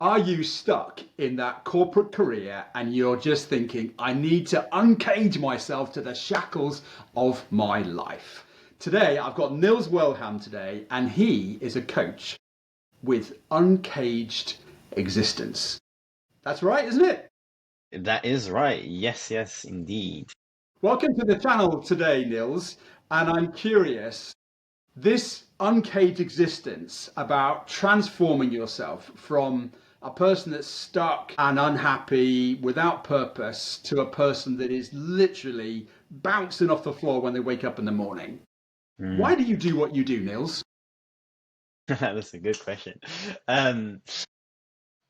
Are you stuck in that corporate career and you're just thinking, I need to uncage myself to the shackles of my life? Today, I've got Nils Wellham today, and he is a coach with Uncaged Existence. That's right, isn't it? That is right. Yes, yes, indeed. Welcome to the channel today, Nils. And I'm curious, this uncaged existence about transforming yourself from a person that's stuck and unhappy without purpose to a person that is literally bouncing off the floor when they wake up in the morning. Mm. Why do you do what you do, Nils? That's a good question. Um,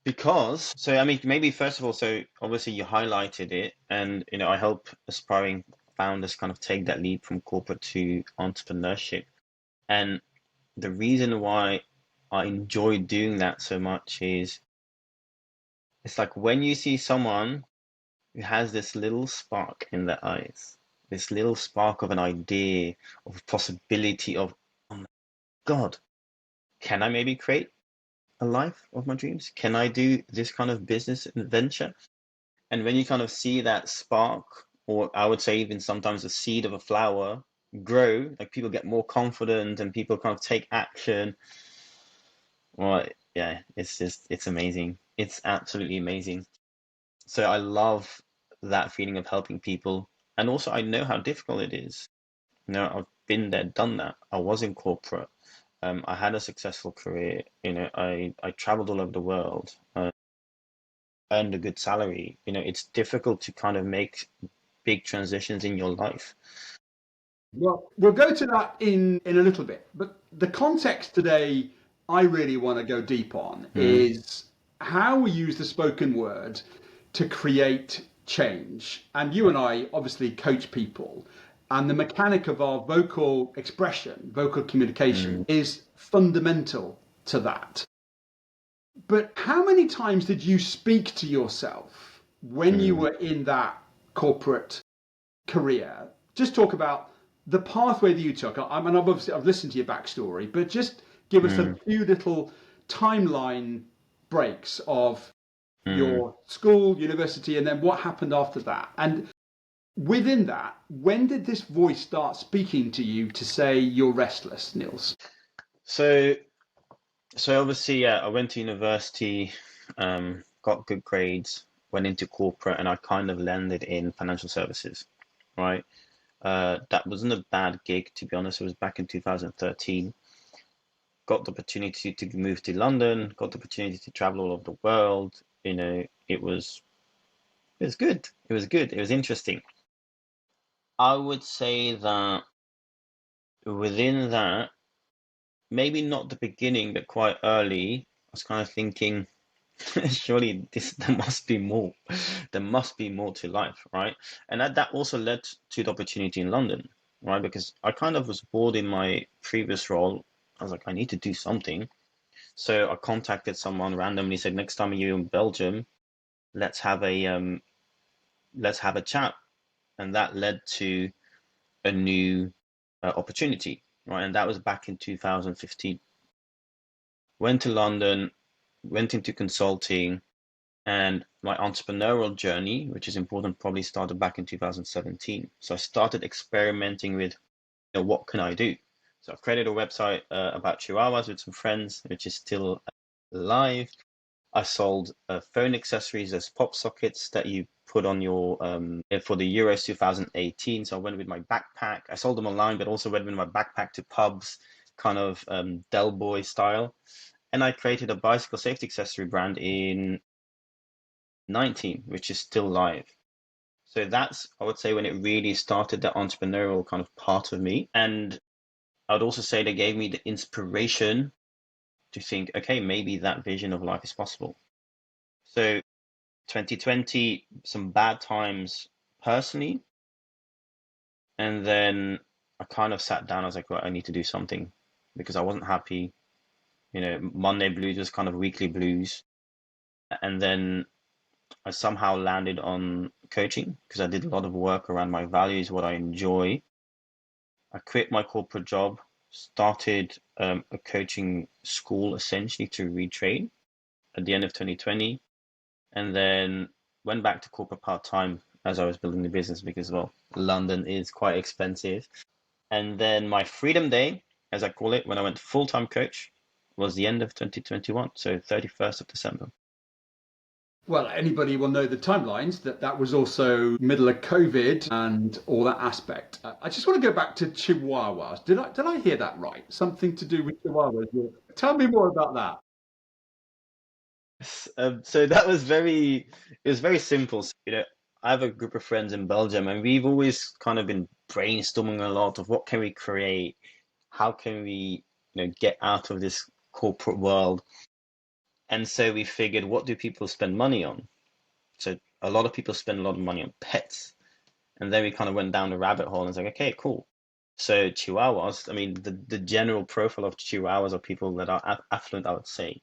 because, so I mean, maybe first of all, so obviously you highlighted it, and I help aspiring founders kind of take that leap from corporate to entrepreneurship. And the reason why I enjoy doing that so much is it's like when you see someone who has this little spark in their eyes, this little spark of an idea, of a possibility of, oh my God, can I maybe create a life of my dreams? Can I do this kind of business venture? And when you kind of see that spark, or I would say even sometimes the seed of a flower grow, like people get more confident and people kind of take action. Well, yeah, it's amazing. It's absolutely amazing. So I love that feeling of helping people. And also I know how difficult it is. I've been there, done that. I was in corporate. I had a successful career. I traveled all over the world, earned a good salary. It's difficult to kind of make big transitions in your life. Well, we'll go to that in a little bit, but the context today I really want to go deep on Mm, is how we use the spoken word to create change. And you and I obviously coach people, and the mechanic of our vocal expression, vocal communication, mm, is fundamental to that. But how many times did you speak to yourself when you mm, were in that corporate career? Just talk about the pathway that you took. Mean, obviously I've listened to your backstory, but just give us a mm, few little timeline breaks of mm. your school, university, and then what happened after that. And within that, when did this voice start speaking to you to say you're restless, Nils? So, so obviously, yeah, I went to university, got good grades, went into corporate, and I kind of landed in financial services, right? That wasn't a bad gig, to be honest. It was back in 2013. Got the opportunity to move to London, got the opportunity to travel all over the world. It was good. It was good. It was interesting. I would say that within that, maybe not the beginning, but quite early, I was kind of thinking, surely there must be more. There must be more to life, right? And that also led to the opportunity in London, right? Because I kind of was bored in my previous role. I was like, I need to do something. So I contacted someone randomly, said, next time you're in Belgium, let's have a chat. And that led to a new opportunity, right? And that was back in 2015. Went to London, went into consulting, and my entrepreneurial journey, which is important, probably started back in 2017. So I started experimenting with, what can I do? So I've created a website about Chihuahuas with some friends, which is still live. I sold phone accessories as pop sockets that you put on your for the Euros 2018. So I went with my backpack. I sold them online, but also went with my backpack to pubs, kind of Del Boy style. And I created a bicycle safety accessory brand in 19, which is still live. So that's, I would say, when it really started the entrepreneurial kind of part of me. And I would also say they gave me the inspiration to think, okay, maybe that vision of life is possible. So 2020, some bad times personally. And then I kind of sat down. I was like, right, I need to do something because I wasn't happy. Monday blues was kind of weekly blues. And then I somehow landed on coaching because I did a lot of work around my values, what I enjoy. I quit my corporate job, started a coaching school essentially to retrain. at the end of 2020, and then went back to corporate part-time as I was building the business because, well, London is quite expensive. And then my freedom day, as I call it, when I went full-time coach, was the end of 2021, so 31st of December. Well, anybody will know the timelines that was also middle of COVID and all that aspect. I just want to go back to Chihuahuas. Did I hear that right? Something to do with Chihuahuas. Tell me more about that. So that was it was very simple. So, I have a group of friends in Belgium, and we've always kind of been brainstorming a lot of what can we create, how can we, get out of this corporate world. And so we figured, what do people spend money on? So a lot of people spend a lot of money on pets. And then we kind of went down the rabbit hole and was like, okay, cool. So Chihuahuas, I mean, the general profile of Chihuahuas are people that are affluent, I would say.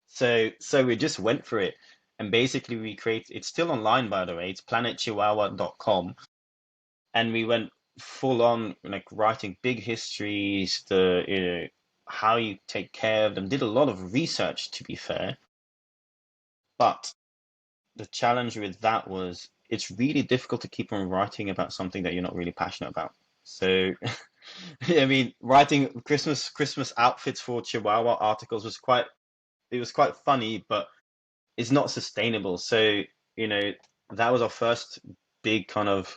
So we just went for it. And basically it's still online, by the way, it's planetchihuahua.com. And we went full on, like, writing big histories, how you take care of them, did a lot of research, to be fair. But the challenge with that was it's really difficult to keep on writing about something that you're not really passionate about. So, I mean, writing Christmas outfits for Chihuahua articles was quite funny, but it's not sustainable. So, that was our first big kind of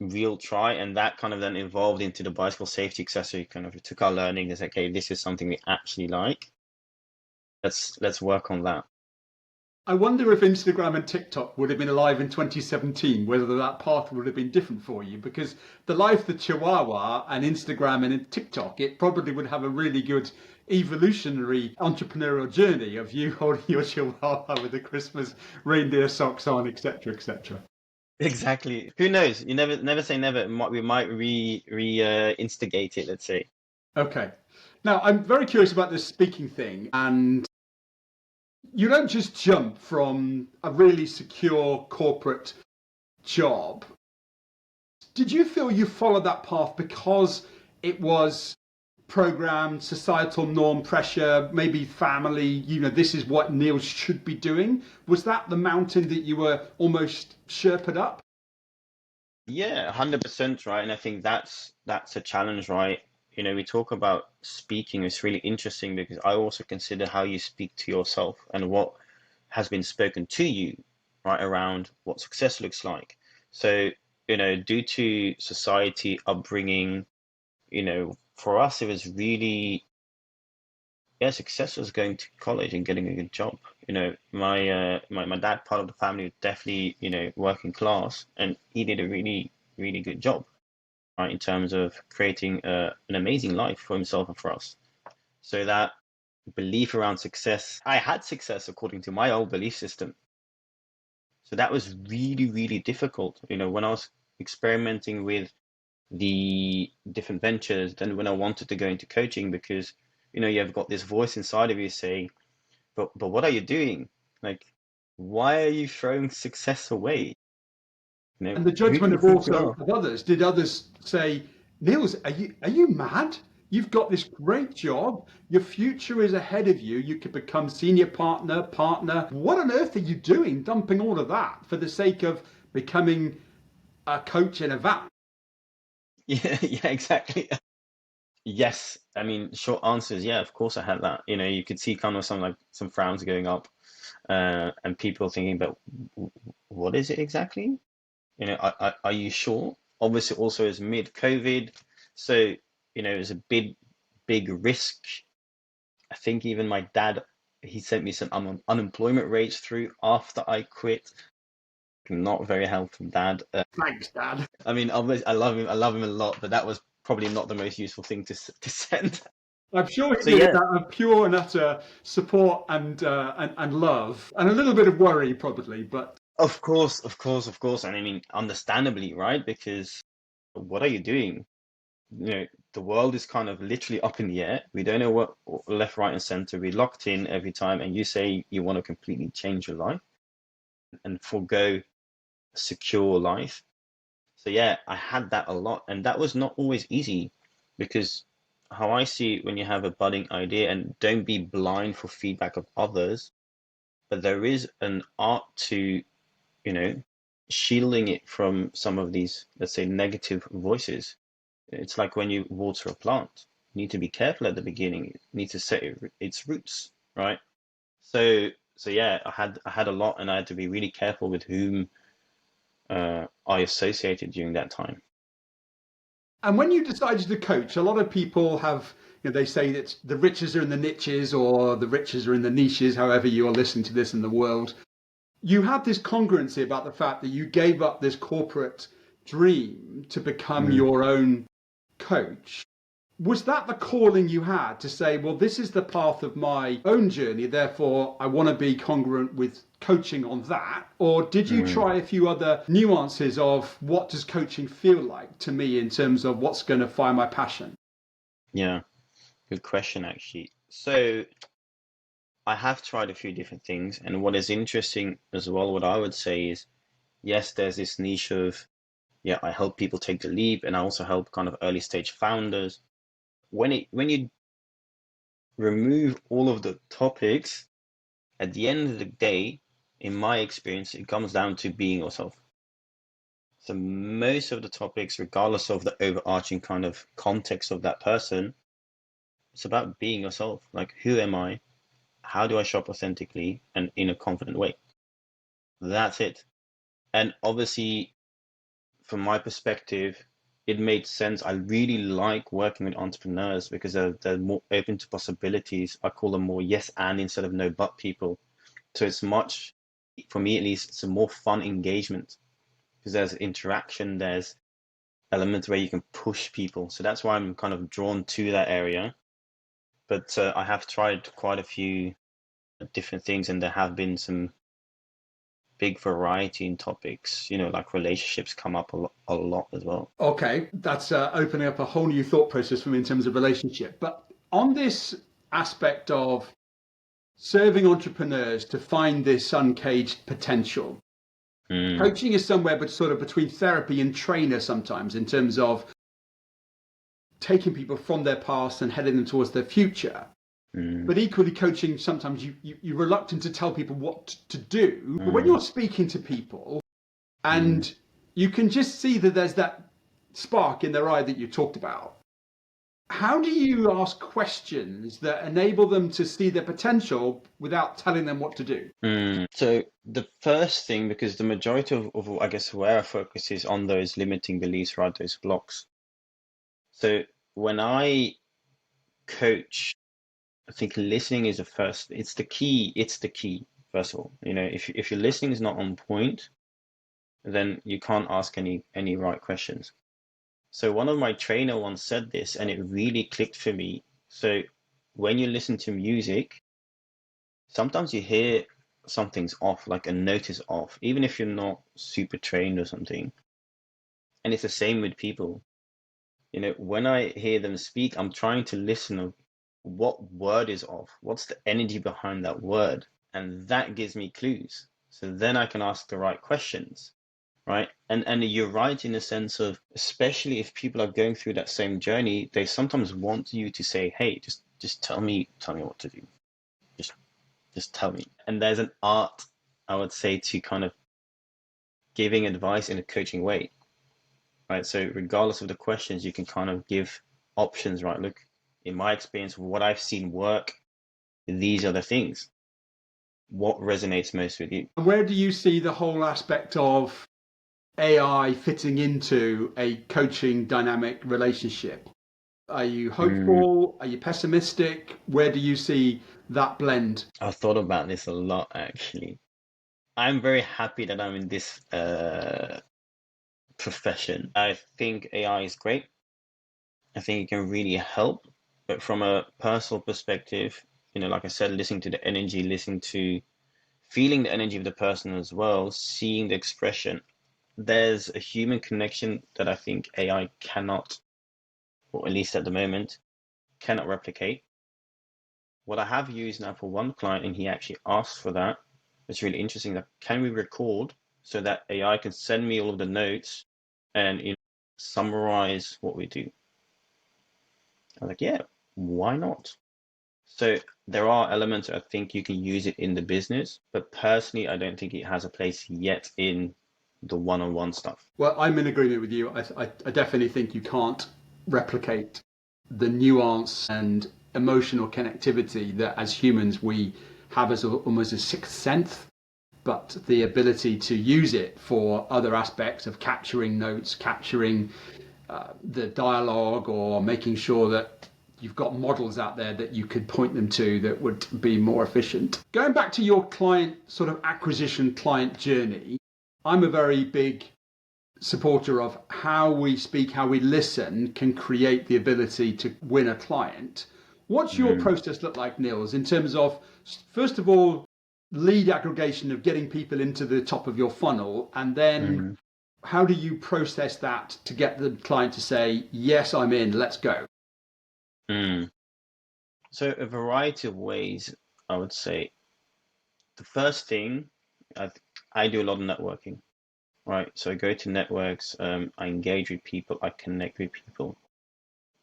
real try, and that kind of then evolved into the bicycle safety accessory. Kind of, we took our learning and said, okay, this is something we actually like. Let's work on that. I wonder if Instagram and TikTok would have been alive in 2017, whether that path would have been different for you. Because the life of Chihuahua and Instagram and TikTok, it probably would have a really good evolutionary entrepreneurial journey of you holding your Chihuahua with the Christmas reindeer socks on, etc., etc. Exactly. Who knows? You never say never. We might instigate it, let's say. Okay. Now, I'm very curious about this speaking thing, and you don't just jump from a really secure corporate job. Did you feel you followed that path because it was programmed, societal norm pressure, maybe family, this is what Niels should be doing? Was that the mountain that you were almost sherped up? Yeah, 100% right. And I think that's a challenge, right? We talk about speaking. It's really interesting because I also consider how you speak to yourself and what has been spoken to you, right, around what success looks like. So, due to society, upbringing, for us, it was really, yeah, success was going to college and getting a good job. My dad, part of the family, was definitely, working class, and he did a really, really good job, right, in terms of creating an amazing life for himself and for us. So that belief around success, I had success according to my old belief system. So that was really, really difficult. When I was experimenting with the different ventures, then when I wanted to go into coaching, because you've got this voice inside of you saying, but what are you doing? Like, why are you throwing success away? And the Who do judgment you of think you also are? of others. Did others say, Niels, are you mad? You've got this great job. Your future is ahead of you. You could become senior partner. What on earth are you doing, dumping all of that for the sake of becoming a coach in a van? Yeah, yeah, exactly. Yes, I mean, short answer is yeah. Of course, I had that. You could see kind of some frowns going up, and people thinking, but what is it exactly? Are you sure? Obviously, also it's mid-COVID, so it was a big risk. I think even my dad, he sent me some unemployment rates through after I quit. Not very helpful, Dad. Thanks, Dad. I mean, obviously, I love him a lot, but that was probably not the most useful thing to send. I'm sure he So did it yeah, out of pure and utter support and love, and a little bit of worry probably. But of course, of course, of course, and I mean, understandably, right? Because what are you doing? The world is kind of literally up in the air. We don't know what left, right, and center. We're locked in every time, and you say you want to completely change your life and forego a secure life. So yeah, I had that a lot, and that was not always easy because how I see it when you have a budding idea, and don't be blind for feedback of others, but there is an art to, you know, shielding it from some of these, let's say, negative voices. It's like when you water a plant, you need to be careful at the beginning. You need to set its roots, right? So, so yeah, I had a lot, and I had to be really careful with whom I associated during that time. And when you decided to coach, a lot of people have, they say that the riches are in the niches or the riches are in the niches, however you are listening to this in the world. You had this congruency about the fact that you gave up this corporate dream to become Mm. your own coach. Was that the calling you had to say, well, this is the path of my own journey, therefore I want to be congruent with coaching on that? Or did you Mm. try a few other nuances of what does coaching feel like to me in terms of what's going to fire my passion? Yeah, good question, actually. So I have tried a few different things, and what is interesting as well, what I would say is, yes, there's this niche of, yeah, I help people take the leap, and I also help kind of early stage founders. When you remove all of the topics, at the end of the day, in my experience, it comes down to being yourself. So most of the topics, regardless of the overarching kind of context of that person, it's about being yourself. Like, who am I? How do I show up authentically and in a confident way? That's it. And obviously, from my perspective, it made sense. I really like working with entrepreneurs because they're more open to possibilities. I call them more yes and instead of no but people. So it's much, for me at least, it's a more fun engagement because there's interaction, there's elements where you can push people. So that's why I'm kind of drawn to that area. But I have tried quite a few different things, and there have been some big variety in topics. Like relationships come up a lot as well. Okay, that's opening up a whole new thought process for me in terms of relationship. But on this aspect of serving entrepreneurs to find this uncaged potential, Mm, coaching is somewhere but sort of between therapy and trainer sometimes in terms of taking people from their past and heading them towards their future. mm, But equally, coaching sometimes you're reluctant to tell people what to do. But when mm, you're speaking to people mm, and you can just see that there's that spark in their eye that you talked about, how do you ask questions that enable them to see their potential without telling them what to do? mm. So the first thing, because the majority of I guess where I focus is on those limiting beliefs, right? Those blocks. So when I coach, I think listening is the first. It's the key. It's the key. First of all, if your listening is not on point, then you can't ask any right questions. So one of my trainer once said this, and it really clicked for me. So when you listen to music, sometimes you hear something's off, like a note is off, even if you're not super trained or something. And it's the same with people. When I hear them speak, I'm trying to listen of what word is off, what's the energy behind that word, and that gives me clues. So then I can ask the right questions, right? And you're right in the sense of, especially if people are going through that same journey, they sometimes want you to say, hey, just tell me what to do. Just just tell me. And there's an art, I would say, to kind of giving advice in a coaching way, right? So regardless of the questions, you can kind of give options, right? Look, in my experience, what I've seen work, these are the things. What resonates most with you? Where do you see the whole aspect of AI fitting into a coaching dynamic relationship? Are you Mm, hopeful? Are you pessimistic? Where do you see that blend? I've thought about this a lot, actually. I'm very happy that I'm in this profession. I think AI is great. I think it can really help. But from a personal perspective, like I said, listening to the energy, listening to feeling the energy of the person as well, seeing the expression, there's a human connection that I think AI cannot, or at least at the moment, cannot replicate. What I have used now for one client, and he actually asked for that, it's really interesting that can we record so that AI can send me all of the notes and summarize what we do. I was like, yeah, why not? So there are elements I think you can use it in the business, but personally, I don't think it has a place yet in the one-on-one stuff. Well, I'm in agreement with you. I definitely think you can't replicate the nuance and emotional connectivity that as humans we have as almost a sixth sense, but the ability to use it for other aspects of capturing notes, capturing the dialogue, or making sure that you've got models out there that you could point them to that would be more efficient. Going back to your client sort of acquisition client journey, I'm a very big supporter of how we speak, how we listen can create the ability to win a client. What's your Mm, process look like, Niels, in terms of, first of all, lead aggregation of getting people into the top of your funnel, and then mm, how do you process that to get the client to say, yes, I'm in, let's go? mm. So a variety of ways, I would say. The first thing, I, I do a lot of networking, right? So I go to networks, I engage with people, I connect with people.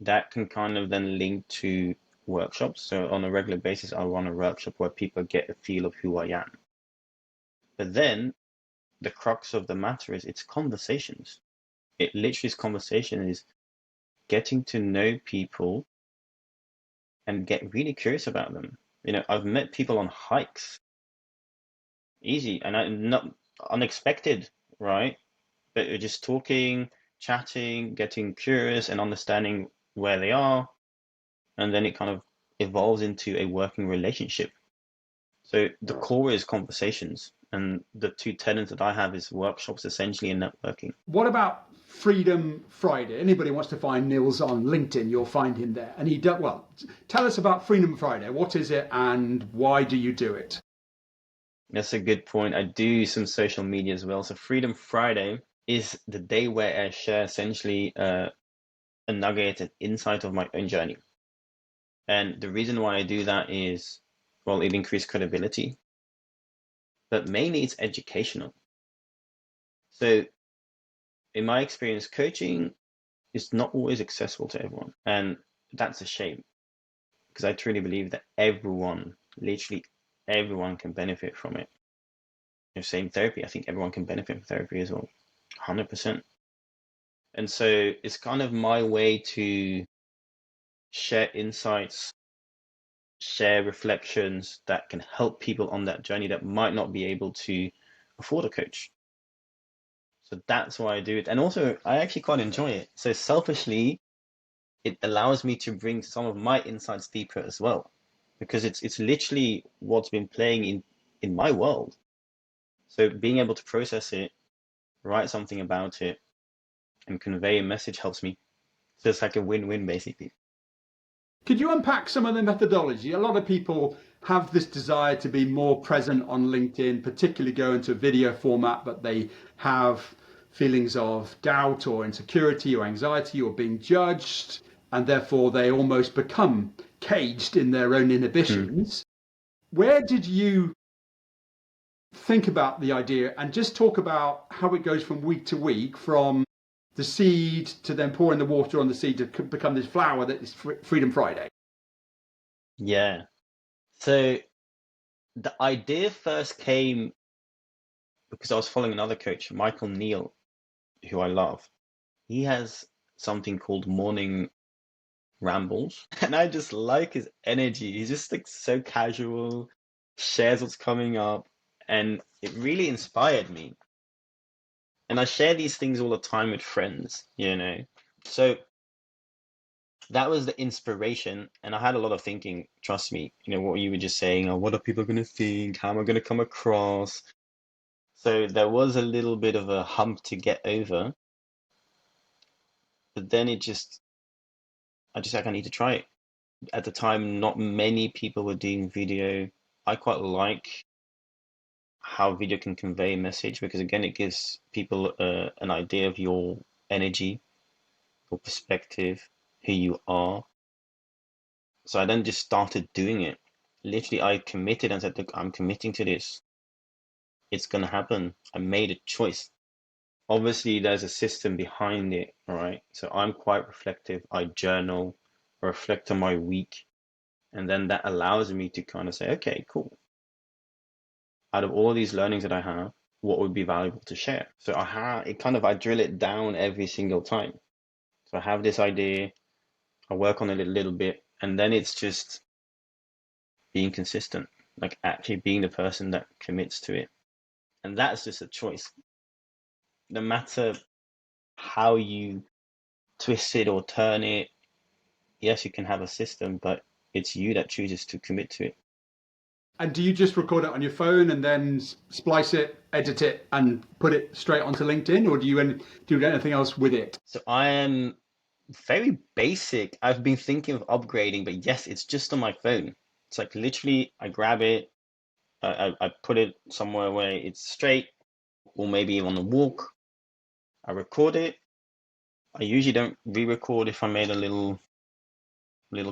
That can kind of then link to workshops. So on a regular basis, I'll run a workshop where people get a feel of who I am. But then the crux of the matter is it's conversations. It literally is conversation is getting to know people and get really curious about them. I've met people on hikes, easy, and not unexpected, right? But you're just talking, chatting, getting curious and understanding where they are, and then it kind of evolves into a working relationship. So the core is conversations, and the two tenets that I have is workshops essentially and networking. What about Freedom Friday? Anybody wants to find Niels on LinkedIn, you'll find him there. And he does, well, tell us about Freedom Friday. What is it and why do you do it? That's a good point. I do some social media as well. So Freedom Friday is the day where I share essentially a nugget, an insight of my own journey. And the reason why I do that is, well, it increases credibility, but mainly it's educational. So in my experience, coaching is not always accessible to everyone. And that's a shame because I truly believe that everyone, literally everyone can benefit from it. Same therapy, I think everyone can benefit from therapy as well, 100%. And so it's kind of my way to share insights, share reflections that can help people on that journey that might not be able to afford a coach. So that's why I do it. And also, I actually quite enjoy it. So selfishly, it allows me to bring some of my insights deeper as well, because it's literally what's been playing in my world. So being able to process it, write something about it, and convey a message helps me. So it's like a win-win basically. Could you unpack some of the methodology? A lot of people have this desire to be more present on LinkedIn, particularly go into a video format, but they have feelings of doubt or insecurity or anxiety or being judged, and therefore they almost become caged in their own Hmm. inhibitions. Where did you think about the idea and just talk about how it goes from week to week, from the seed to then pouring the water on the seed to become this flower that is Freedom Friday? Yeah. So the idea first came because I was following another coach, Michael Neal, who I love. He has something called Morning Rambles, and I just like his energy. He's just like so casual, shares what's coming up, and it really inspired me. And I share these things all the time with friends. So that was the inspiration, and I had a lot of thinking, trust me, what you were just saying, oh, what are people going to think? How am I going to come across? So there was a little bit of a hump to get over, but then I just like, I need to try it. At the time, not many people were doing video. I quite like how video can convey a message because again, it gives people an idea of your energy, your perspective, who you are. So I then just started doing it. Literally, I committed and said, look, I'm committing to this. It's going to happen. I made a choice. Obviously, there's a system behind it, all right? So I'm quite reflective. I journal. reflect on my week, and then that allows me to kind of say, okay, cool. Out of all these learnings that I have, what would be valuable to share? So I drill it down every single time. So I have this idea, I work on it a little bit, and then it's just being consistent, like actually being the person that commits to it. And that's just a choice. No matter how you twist it or turn it, yes, you can have a system, but it's you that chooses to commit to it. And do you just record it on your phone and then splice it, edit it, and put it straight onto LinkedIn, or do you do anything else with it? So I am very basic. I've been thinking of upgrading, but yes, it's just on my phone. It's like literally, I grab it, I put it somewhere where it's straight, or maybe on a walk. I record it. I usually don't re-record if I made a little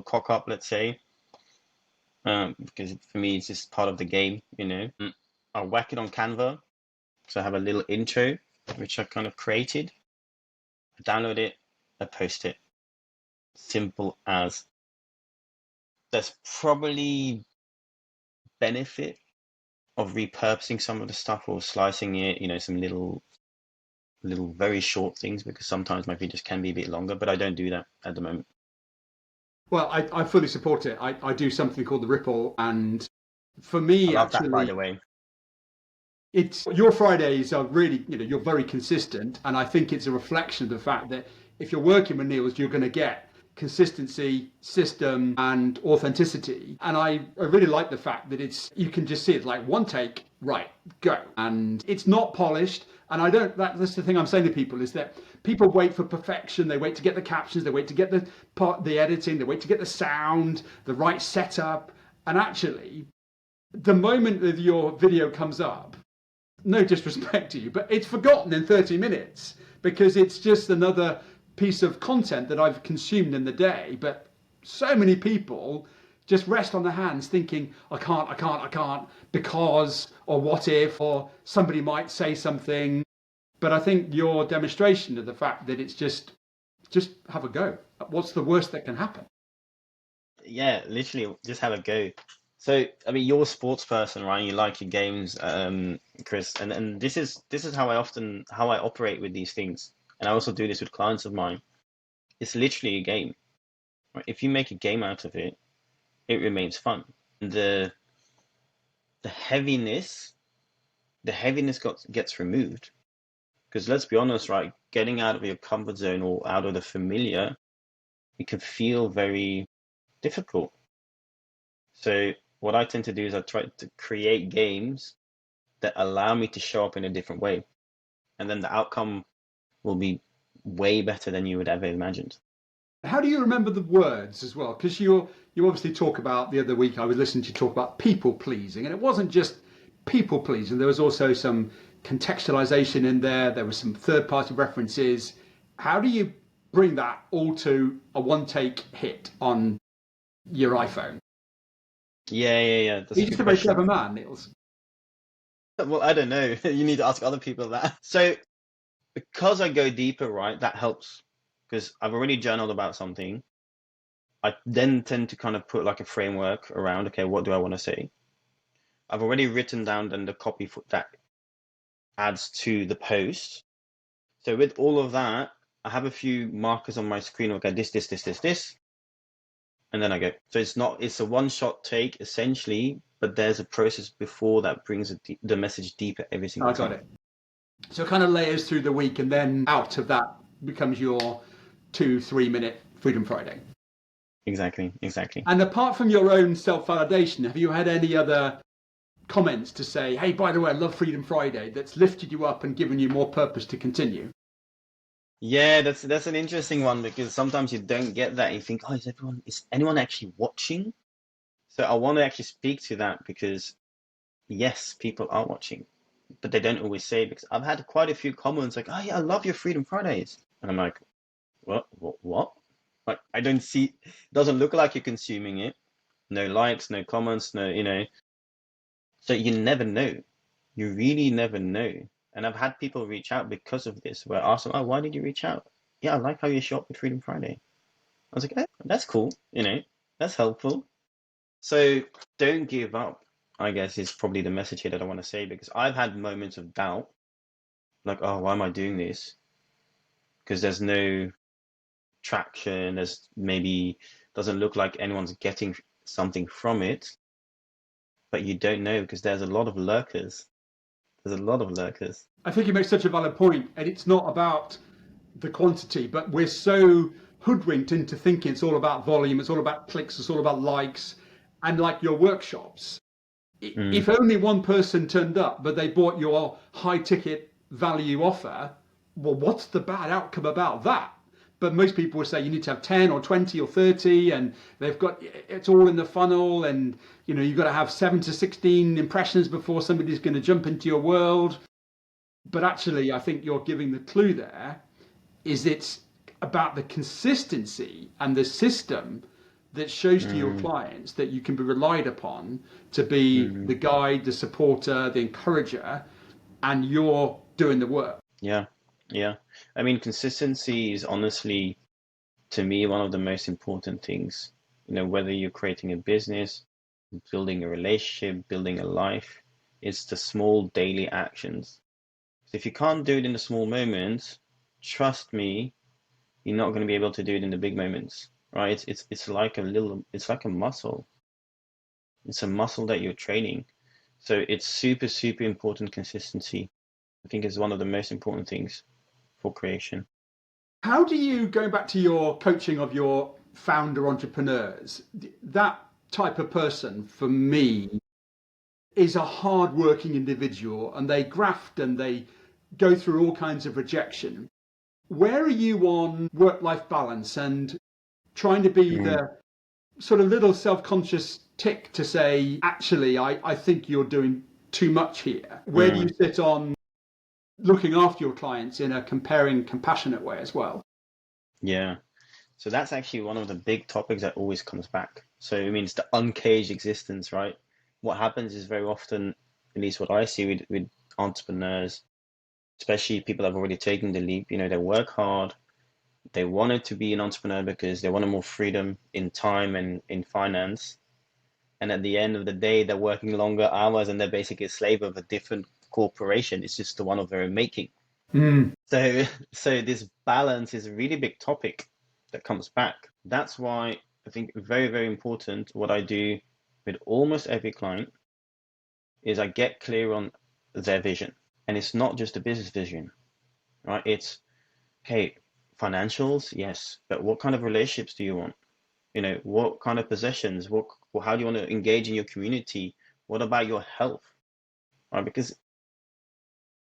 cock up, let's say, because for me it's just part of the game, you know. I whack it on Canva, so I have a little intro which I kind of created. I download it, I post it. Simple as. There's probably benefit of repurposing some of the stuff or slicing it, you know, some little very short things, because sometimes my videos can be a bit longer, but I don't do that at the moment. Well, I fully support it. I do something called the Ripple, and for I me, love that, by actually, the way. it's your Fridays are really, you're very consistent, and I think it's a reflection of the fact that if you're working with Niels, you're going to get consistency, system, and authenticity. And I really like the fact that you can just see it like one take, right, go, and it's not polished. And I don't. That's the thing I'm saying to people is that people wait for perfection. They wait to get the captions. They wait to get the editing. They wait to get the sound, the right setup, and actually, the moment that your video comes up, no disrespect to you, but it's forgotten in 30 minutes because it's just another piece of content that I've consumed in the day. But so many people just rest on their hands thinking, I can't, because, or what if, or somebody might say something. But I think your demonstration of the fact that it's just have a go. What's the worst that can happen? Yeah, literally just have a go. So, I mean, you're a sports person, right? You like your games, Chris, and this is how I operate with these things, and I also do this with clients of mine. It's literally a game, right? If you make a game out of it, it remains fun. The the heaviness, gets removed, because let's be honest, right? Getting out of your comfort zone or out of the familiar, it can feel very difficult. So what I tend to do is I try to create games that allow me to show up in a different way. And then the outcome will be way better than you would ever imagined. How do you remember the words as well? Because you obviously talk about, the other week I was listening to you talk about people pleasing, and it wasn't just people pleasing. There was also some contextualization in there. There were some third party references. How do you bring that all to a one take hit on your iPhone? Yeah. That's a You're just good a very question. clever man, Niels. Well, I don't know. You need to ask other people that. So because I go deeper, right, that helps. Because I've already journaled about something. I then tend to kind of put like a framework around, okay, what do I want to say? I've already written down then the copy that adds to the post. So with all of that, I have a few markers on my screen. Okay, this, and then I go. So it's a one-shot take essentially, but there's a process before that brings the message deeper every single I got time. it. So it kind of layers through the week, and then out of that becomes your 2-3 minute Freedom Friday. Exactly. And apart from your own self validation, have you had any other comments to say, hey, by the way, I love Freedom Friday, that's lifted you up and given you more purpose to continue? Yeah, that's an interesting one, because sometimes you don't get that. You think, oh, is anyone actually watching? So I want to actually speak to that, because yes, people are watching, but they don't always say it, because I've had quite a few comments like, oh yeah, I love your Freedom Fridays. And I'm like, what? Like, I don't see, it doesn't look like you're consuming it. No likes, no comments, no, so you never know. You really never know. And I've had people reach out because of this, where I ask them, oh, why did you reach out? Yeah, I like how you show up with Freedom Friday. I was like, "Oh, that's cool, that's helpful." So don't give up, I guess, is probably the message here that I want to say, because I've had moments of doubt, like, oh, why am I doing this? Because there's no traction, there's maybe doesn't look like anyone's getting something from it, but you don't know because there's a lot of lurkers. There's a lot of lurkers. I think you make such a valid point, and it's not about the quantity, but we're so hoodwinked into thinking it's all about volume, it's all about clicks, it's all about likes, and like your workshops. Mm, If only one person turned up, but they bought your high ticket value offer, well, what's the bad outcome about that? But most people would say you need to have 10 or 20 or 30, and they've got it's all in the funnel, and you've got to have 7 to 16 impressions before somebody's going to jump into your world. But actually, I think you're giving the clue there is it's about the consistency and the system that shows to your mm, clients that you can be relied upon to be mm. the guide, the supporter, the encourager, and you're doing the work. Yeah, yeah. I mean, consistency is honestly, to me, one of the most important things. Whether you're creating a business, building a relationship, building a life, it's the small daily actions. So if you can't do it in the small moments, trust me, you're not going to be able to do it in the big moments, right? It's like it's like a muscle. It's a muscle that you're training. So it's super, super important. Consistency, I think, is one of the most important things for creation. How do you, going back to your coaching of your founder entrepreneurs, that type of person for me is a hard-working individual, and they graft and they go through all kinds of rejection. Where are you on work-life balance and trying to be Mm, the sort of little self-conscious tick to say, actually, I think you're doing too much here? Where do you mm, sit on looking after your clients in a comparing, compassionate way as well? yeah. So that's actually one of the big topics that always comes back. So I mean, it's the uncaged existence, right? What happens is very often, at least what I see with entrepreneurs, especially people that have already taken the leap, they work hard. They wanted to be an entrepreneur because they wanted more freedom in time and in finance. And at the end of the day, they're working longer hours and they're basically a slave of a different corporation. It's just the one of their own making. Mm. So, so this balance is a really big topic that comes back. That's why I think very, very important. What I do with almost every client is I get clear on their vision. And it's not just a business vision, right? It's, hey, financials, yes, but what kind of relationships do you want? What kind of possessions? How do you want to engage in your community? What about your health? Right? Because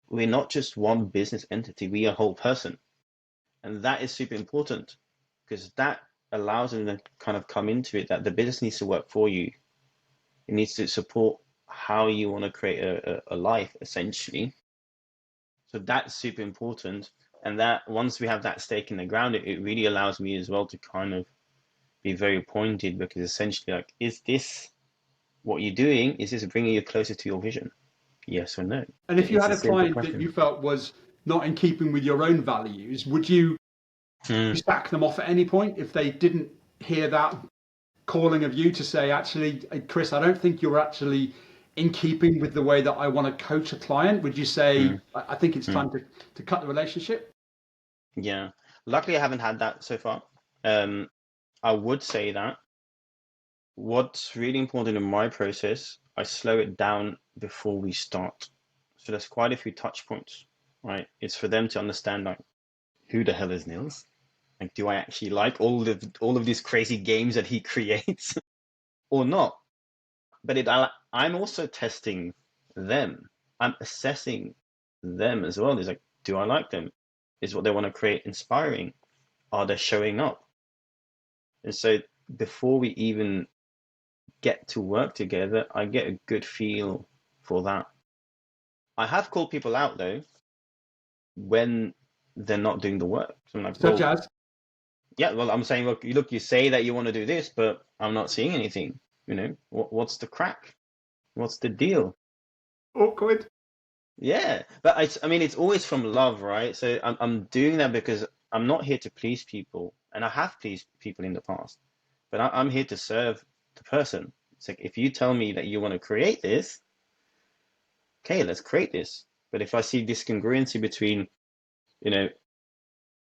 we're not just one business entity, we are a whole person. And that is super important because that allows them to kind of come into it that the business needs to work for you. It needs to support how you want to create a life, essentially. So that's super important. And that once we have that stake in the ground, it really allows me as well to kind of be very pointed because essentially, like, is this what you're doing? Is this bringing you closer to your vision? Yes or no? And if you It's had a a simple client that question. you felt was not in keeping with your own values, would you Hmm. sack them off at any point if they didn't hear that calling of you to say, actually, Chris, I don't think you're actually in keeping with the way that I want to coach a client? Would you say, Hmm. I think it's Hmm. time to cut the relationship? Yeah. Luckily, I haven't had that so far. Um, I would say that what's really important in my process, I slow it down before we start. So there's quite a few touch points, right? It's for them to understand, like, who the hell is Nils? Like, do I actually like all of these crazy games that he creates or not? But I'm also testing them. I'm assessing them as well. It's like, do I like them? Is what they want to create inspiring? Are they showing up? And so before we even get to work together, I get a good feel for that. I have called people out though when they're not doing the work. So I'm like, Such well, as, yeah, well, I'm saying, look, you say that you want to do this, but I'm not seeing anything. What's the crack? What's the deal? awkward. Yeah, but I mean, it's always from love, right? So I'm doing that because I'm not here to please people. and I have pleased people in the past, but I'm here to serve the person. It's like, if you tell me that you want to create this, okay, let's create this. But if I see discongruency between, you know,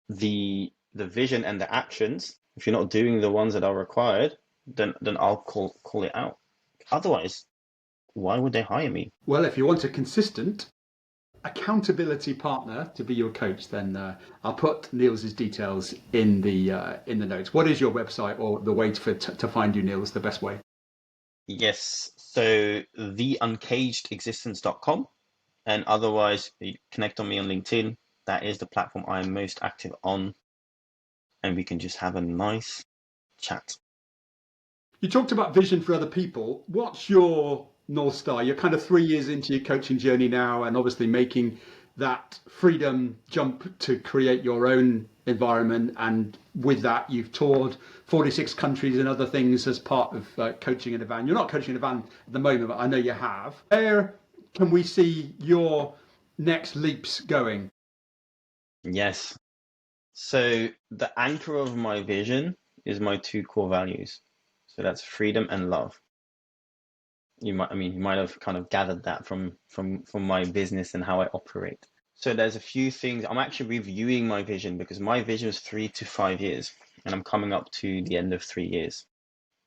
the vision and the actions, if you're not doing the ones that are required, then I'll call it out. Otherwise, why would they hire me? Well, if you want a consistent accountability partner to be your coach, then I'll put Niels's details in the notes. What is your website, or the way to find you, Niels? The best way? Yes, so theuncagedexistence.com, and otherwise you connect on me on LinkedIn. That is the platform I am most active on, and we can just have a nice chat. You talked about vision for other people. What's your North Star? You're kind of 3 years into your coaching journey now, and obviously making that freedom jump to create your own environment. And with that, you've toured 46 countries and other things as part of coaching in a van. You're not coaching in a van at the moment, but I know you have. Where can we see your next leaps going? Yes. So the anchor of my vision is my two core values. So that's freedom and love. You might have kind of gathered that from my business and how I operate. So there's a few things. I'm actually reviewing my vision, because my vision is 3 to 5 years, and I'm coming up to the end of 3 years.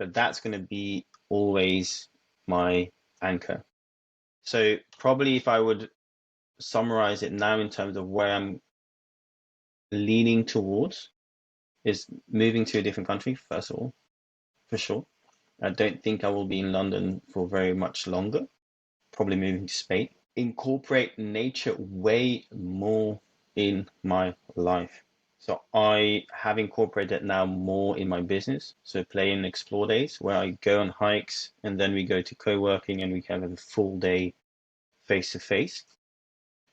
But that's going to be always my anchor. So probably if I would summarize it now in terms of where I'm leaning towards, is moving to a different country, first of all, for sure. I don't think I will be in London for very much longer, probably moving to Spain. Incorporate nature way more in my life. So I have incorporated now more in my business. So play and explore days, where I go on hikes, and then we go to co-working, and we have a full day face to face.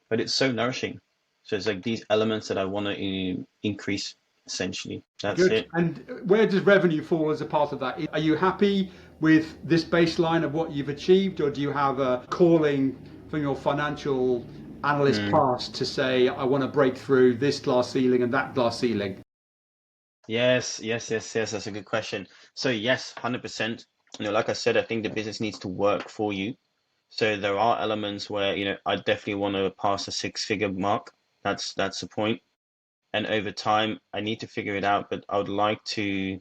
But it's so nourishing. So it's like these elements that I want to increase, essentially. That's Good. it. And where does revenue fall as a part of that? Are you happy with this baseline of what you've achieved, or do you have a calling from your financial analyst past to say, I want to break through this glass ceiling and that glass ceiling? Yes. That's a good question. So yes, 100%. Like I said, I think the business needs to work for you. So there are elements where, I definitely want to pass a 6-figure mark. That's the point. And over time, I need to figure it out, but I would like to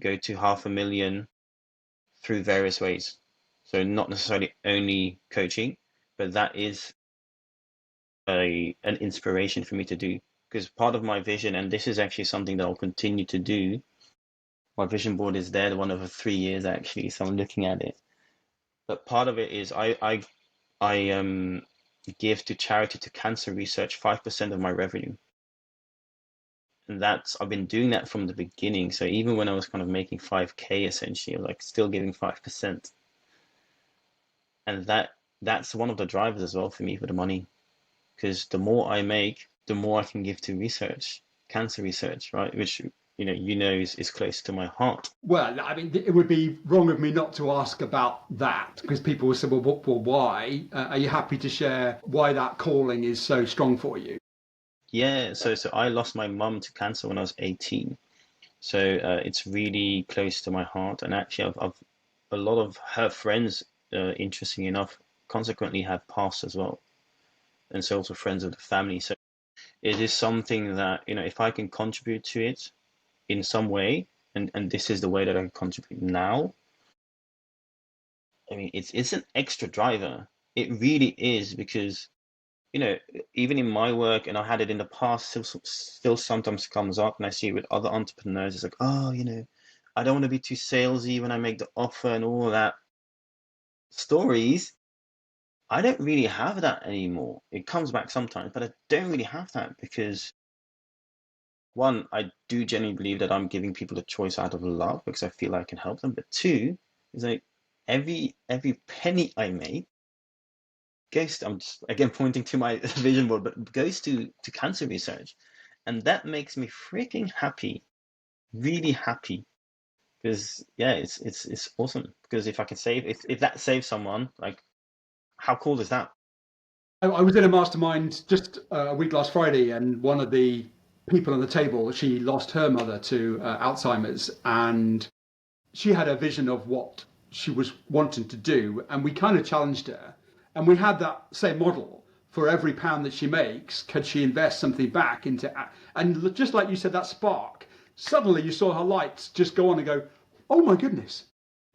go to 500,000 through various ways. So not necessarily only coaching, but that is an inspiration for me to do. Because part of my vision, and this is actually something that I'll continue to do, my vision board is there, the one over 3 years actually, so I'm looking at it. But part of it is I give to charity, to cancer research, 5% of my revenue. And I've been doing that from the beginning. So even when I was kind of making 5K, essentially, I was like still giving 5%. And that's one of the drivers as well for me for the money. Because the more I make, the more I can give to research, cancer research, right? Which is close to my heart. Well, I mean, it would be wrong of me not to ask about that, because people will say, well, why? Are you happy to share why that calling is so strong for you? Yeah, so I lost my mum to cancer when I was 18. So it's really close to my heart. And actually, I've a lot of her friends, interesting enough, consequently have passed as well. And so also friends of the family. So it is something that, if I can contribute to it in some way, and this is the way that I can contribute now, I mean, it's an extra driver. It really is, because, even in my work, and I had it in the past, still sometimes comes up, and I see it with other entrepreneurs. It's like, oh, I don't want to be too salesy when I make the offer and all that stories. I don't really have that anymore. It comes back sometimes, but I don't really have that, because one, I do genuinely believe that I'm giving people a choice out of love, because I feel I can help them. But two, is like every penny I make goes to, I'm just again pointing to my vision board, but goes to cancer research. And that makes me freaking happy, really happy. Because yeah, it's awesome. Because if I can if that saves someone, like, how cool is that? I was in a mastermind just a week last Friday, and one of the people on the table. She lost her mother to Alzheimer's, and she had a vision of what she was wanting to do, and we kind of challenged her. And we had that same model. For every pound that she makes, could she invest something back into? And just like you said, that spark. Suddenly, you saw her lights just go on and go, "Oh my goodness!"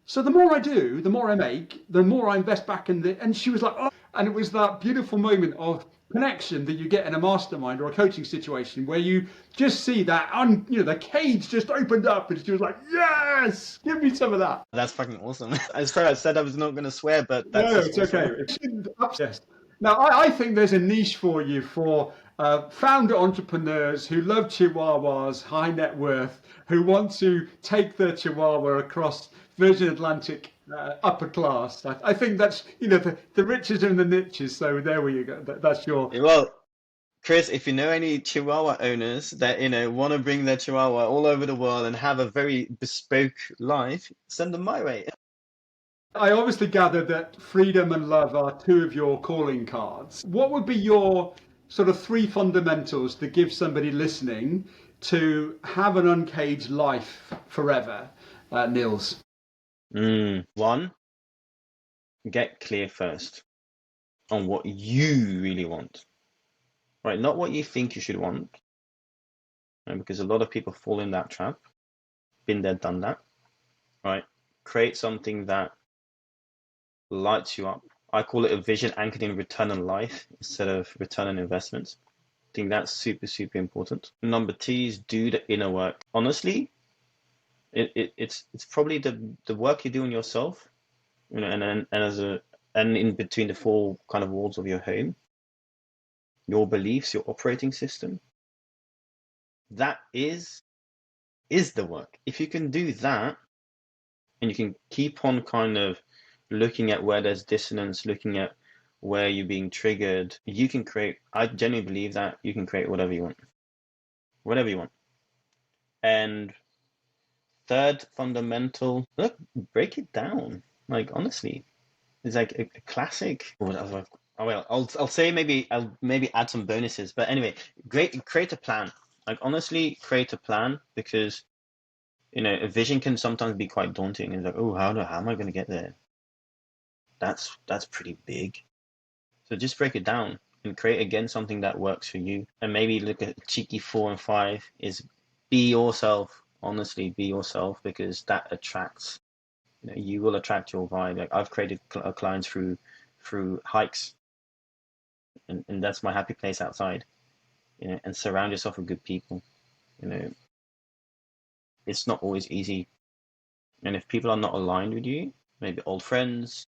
So the more I do, the more I make, the more I invest back in the. And she was like, "Oh!" And it was that beautiful moment of connection that you get in a mastermind or a coaching situation where you just see that, the cage just opened up, and she was like, "Yes, give me some of that." That's fucking awesome. I swear I said I was not going to swear, but that's No, just it's awesome. okay. Yes. Now, I think there's a niche for you for founder entrepreneurs who love chihuahuas, high net worth, who want to take their chihuahua across Virgin Atlantic upper class. I think that's, the riches are in the niches. So there we go. That's your. Well, Chris, if you know any Chihuahua owners that, want to bring their Chihuahua all over the world and have a very bespoke life, send them my way. I obviously gather that freedom and love are two of your calling cards. What would be your sort of three fundamentals to give somebody listening to have an uncaged life forever, Niels? One, get clear first on what you really want, right? Not what you think you should want, right? Because a lot of people fall in that trap. Been there, done that, right? Create something that lights you up. I call it a vision anchored in return on life instead of return on investments. I think that's super, super important. Number two is do the inner work. Honestly, it's probably the work you do on yourself, and in between the four kind of walls of your home, your beliefs, your operating system. That is the work. If you can do that, and you can keep on kind of looking at where there's dissonance, looking at where you're being triggered, you can create. I genuinely believe that you can create whatever you want, whatever you want. And third fundamental, look, break it down. Like honestly, it's like a classic. Oh, well, I'll say I'll maybe add some bonuses, but anyway, create a plan. Like honestly, create a plan because a vision can sometimes be quite daunting. It's like, oh, how am I going to get there? That's pretty big. So just break it down and create again something that works for you. And maybe look at cheeky 4 and 5 is be yourself. Honestly, be yourself because that attracts. You will attract your vibe. Like I've created clients through hikes, and that's my happy place outside. And surround yourself with good people. It's not always easy, and if people are not aligned with you, maybe old friends,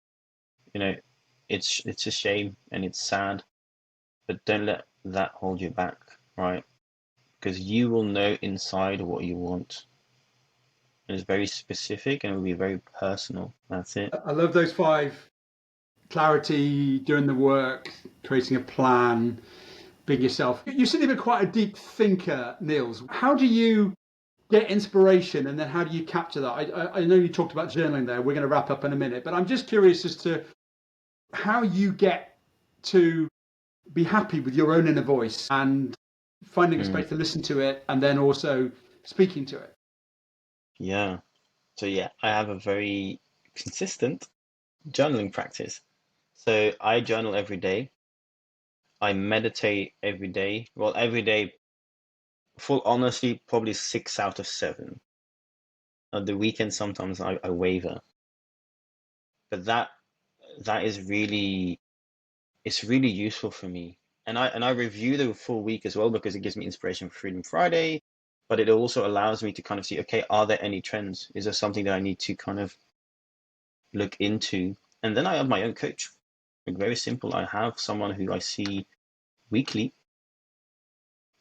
it's a shame and it's sad, but don't let that hold you back, right? Because you will know inside what you want. And it's very specific and it will be very personal. That's it. I love those five: clarity, doing the work, creating a plan, being yourself. You seem to be quite a deep thinker, Niels. How do you get inspiration, and then how do you capture that? I know you talked about journaling there. We're going to wrap up in a minute, but I'm just curious as to how you get to be happy with your own inner voice and finding a Mm, space to listen to it, and then also speaking to it. yeah. So yeah, I have a very consistent journaling practice. So I journal every day. I meditate every day. Well, every day, full honesty, probably 6 out of 7. On the weekend, sometimes I waver, but that is really it's really useful for me. And I review the full week as well because it gives me inspiration for Freedom Friday, but it also allows me to kind of see, okay, are there any trends? Is there something that I need to kind of look into? And then I have my own coach. Like very simple. I have someone who I see weekly,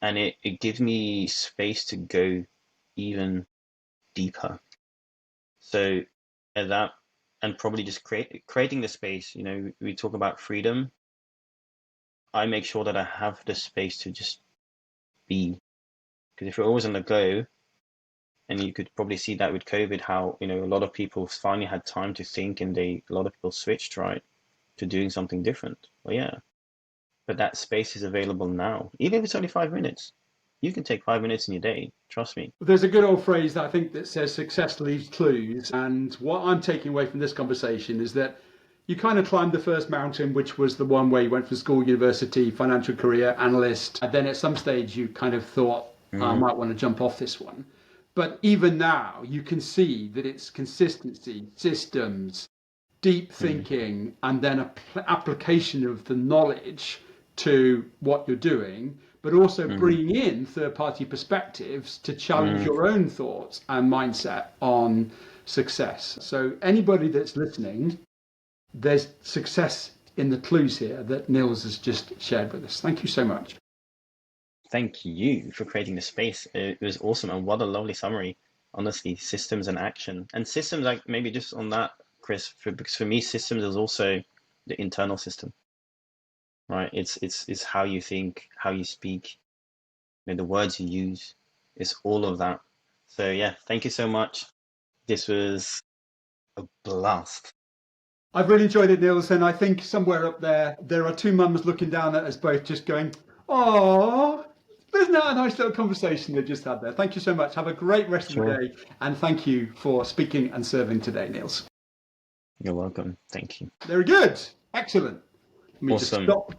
and it gives me space to go even deeper. So at that, and probably just creating the space. We talk about freedom. I make sure that I have the space to just be. Because if you're always on the go, and you could probably see that with COVID, how a lot of people finally had time to think, and a lot of people switched right to doing something different. Well, yeah, but that space is available now, even if it's only 5 minutes. You can take 5 minutes in your day. Trust me. There's a good old phrase that I think that says success leaves clues. And what I'm taking away from this conversation is that you kind of climbed the first mountain, which was the one where you went from school, university, financial career, analyst. And then at some stage you kind of thought, I might want to jump off this one. But even now, you can see that it's consistency, systems, deep thinking, and then application of the knowledge to what you're doing, but also bringing in third-party perspectives to challenge your own thoughts and mindset on success. So anybody that's listening, there's success in the clues here that Niels has just shared with us. Thank you so much. Thank you for creating the space. It was awesome. And what a lovely summary. Honestly, systems and action. And systems, like maybe just on that, Chris, because for me, systems is also the internal system, right? It's how you think, how you speak, the words you use. It's all of that. So yeah, thank you so much. This was a blast. I've really enjoyed it, Niels, and I think somewhere up there are two mums looking down at us both just going, oh, isn't that a nice little conversation they just had there? Thank you so much. Have a great rest of the day, and thank you for speaking and serving today, Niels. You're welcome. Thank you. Very good. Excellent. Let me Awesome. just stop